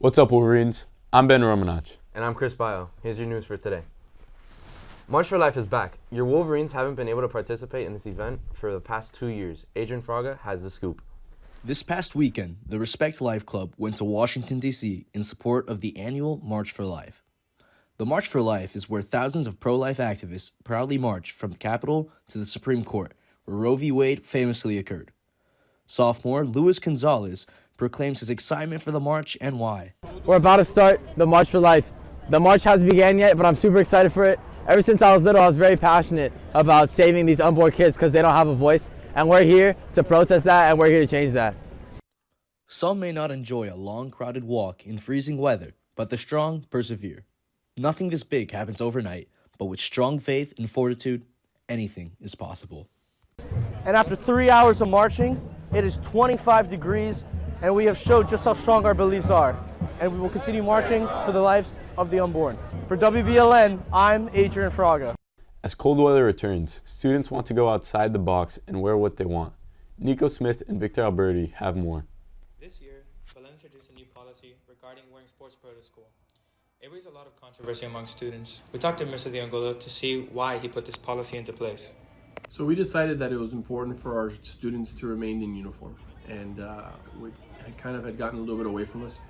What's up, Wolverines? I'm Ben Romanach. And I'm Chris Bio. Here's your news for today. March for Life is back. Your Wolverines haven't been able to participate in this event for the past 2 years. Adrian Fraga has the scoop. This past weekend, the Respect Life Club went to Washington, D.C. in support of the annual March for Life. The March for Life is where thousands of pro-life activists proudly march from the Capitol to the Supreme Court, where Roe v. Wade famously occurred. Sophomore Luis Gonzalez proclaims his excitement for the march and why. We're about to start the March for Life. The march hasn't began yet, but I'm super excited for it. Ever since I was little, I was very passionate about saving these unborn kids because they don't have a voice. And we're here to protest that, and we're here to change that. Some may not enjoy a long, crowded walk in freezing weather, but the strong persevere. Nothing this big happens overnight, but with strong faith and fortitude, anything is possible. And after 3 hours of marching, it is 25 degrees, and we have showed just how strong our beliefs are. And we will continue marching for the lives of the unborn. For Wbln, I'm Adrian Fraga. As cold weather returns, students want to go outside the box and wear what they want. Nico Smith and Victor Alberti have more. This year, Belen introduced a new policy regarding wearing sports bra to school. It raised a lot of controversy among students. We talked to Mr. Diangolo to see why he put this policy into place. So we decided that it was important for our students to remain in uniform, and we kind of had gotten a little bit away from us.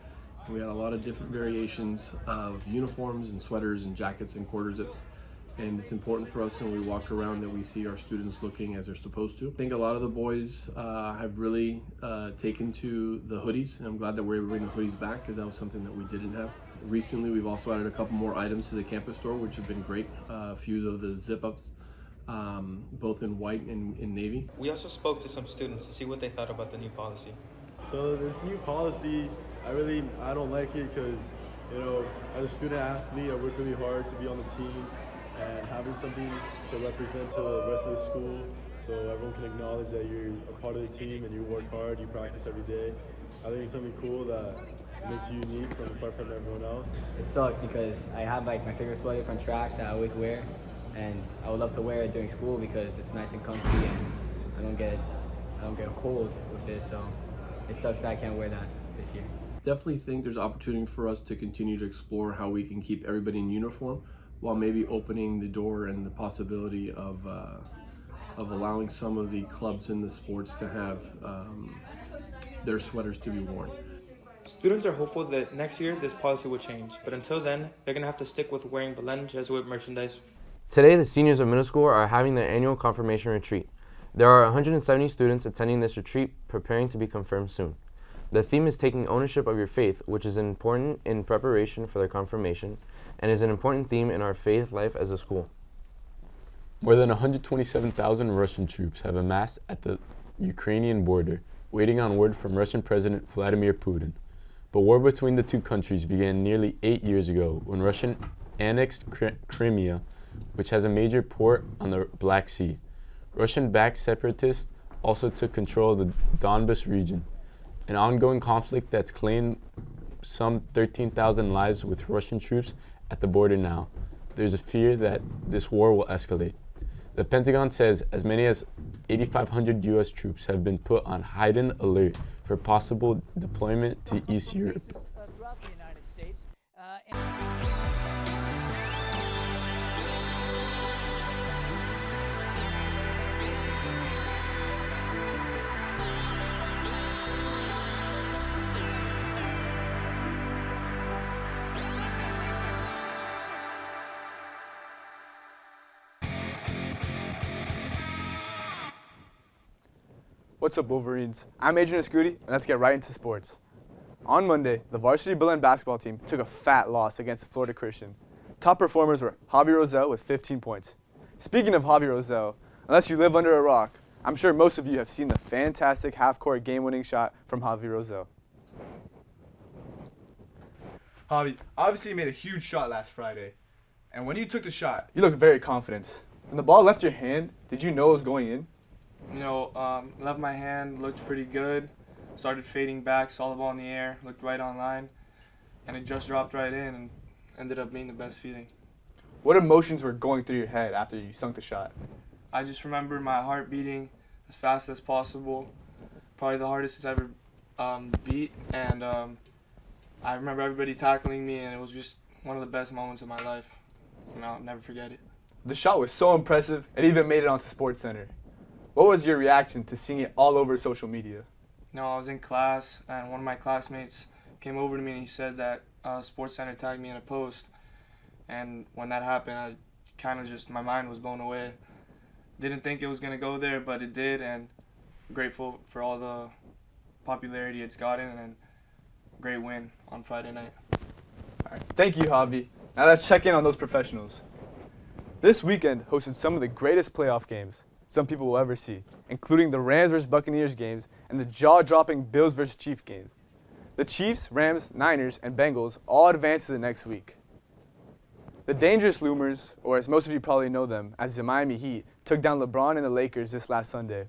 We had a lot of different variations of uniforms and sweaters and jackets and quarter zips, and it's important for us when we walk around that we see our students looking as they're supposed to. I think a lot of the boys have really taken to the hoodies, and I'm glad that we're able to bring the hoodies back because that was something that we didn't have. Recently, we've also added a couple more items to the campus store, which have been great. A few of the zip-ups, both in white and in navy. We also spoke to some students to see what they thought about the new policy. So this new policy, I don't like it because, as a student athlete, I work really hard to be on the team and having something to represent to the rest of the school so everyone can acknowledge that you're a part of the team and you work hard, you practice every day. I think it's something cool that makes you unique apart from everyone else. It sucks because I have my favorite sweater from track that I always wear, and I would love to wear it during school because it's nice and comfy and I don't get cold with this, so it sucks that I can't wear that this year. Definitely think there's opportunity for us to continue to explore how we can keep everybody in uniform while maybe opening the door and the possibility of allowing some of the clubs in the sports to have their sweaters to be worn. Students are hopeful that next year this policy will change, but until then, they're going to have to stick with wearing Belen Jesuit merchandise. Today, the seniors of middle school are having their annual confirmation retreat. There are 170 students attending this retreat, preparing to be confirmed soon. The theme is taking ownership of your faith, which is important in preparation for their confirmation and is an important theme in our faith life as a school. More than 127,000 Russian troops have amassed at the Ukrainian border, waiting on word from Russian President Vladimir Putin. But war between the two countries began nearly 8 years ago when Russia annexed Crimea, which has a major port on the Black Sea. Russian-backed separatists also took control of the Donbas region, an ongoing conflict that's claimed some 13,000 lives with Russian troops at the border now. There's a fear that this war will escalate. The Pentagon says as many as 8,500 U.S. troops have been put on heightened alert for possible deployment to East Europe. Throughout the United States. What's up, Wolverines? I'm Adrian Jesuit, and let's get right into sports. On Monday, the varsity Belen basketball team took a fat loss against Florida Christian. Top performers were Javi Rosell with 15 points. Speaking of Javi Rosell, unless you live under a rock, I'm sure most of you have seen the fantastic half-court game-winning shot from Javi Rosell. Javi, obviously you made a huge shot last Friday, and when you took the shot, you looked very confident. When the ball left your hand, did you know it was going in? Left my hand, looked pretty good, started fading back, saw the ball in the air, looked right on line, and it just dropped right in and ended up being the best feeling. What emotions were going through your head after you sunk the shot? I just remember my heart beating as fast as possible, probably the hardest it's ever beat, and I remember everybody tackling me, and it was just one of the best moments of my life, and I'll never forget it. The shot was so impressive, it even made it onto SportsCenter. What was your reaction to seeing it all over social media? No, I was in class, and one of my classmates came over to me and he said that SportsCenter tagged me in a post. And when that happened, I kind of just, my mind was blown away. Didn't think it was going to go there, but it did, and grateful for all the popularity it's gotten, and great win on Friday night. All right. Thank you, Javi. Now let's check in on those professionals. This weekend hosted some of the greatest playoff games some people will ever see, including the Rams vs. Buccaneers games and the jaw-dropping Bills vs. Chiefs games. The Chiefs, Rams, Niners, and Bengals all advanced to the next week. The Dangerous Loomers, or as most of you probably know them as the Miami Heat, took down LeBron and the Lakers this last Sunday.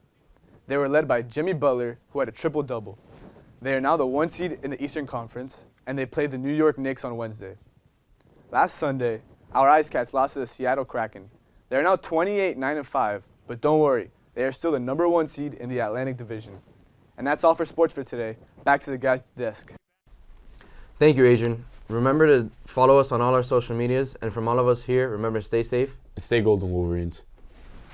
They were led by Jimmy Butler, who had a triple-double. They are now the 1 seed in the Eastern Conference, and they played the New York Knicks on Wednesday. Last Sunday, our Ice Cats lost to the Seattle Kraken. They are now 28-9-5, but don't worry, they are still the number 1 seed in the Atlantic Division. And that's all for sports for today. Back to the guys at the desk. Thank you, Adrian. Remember to follow us on all our social medias, and from all of us here, remember to stay safe. Stay golden, Wolverines.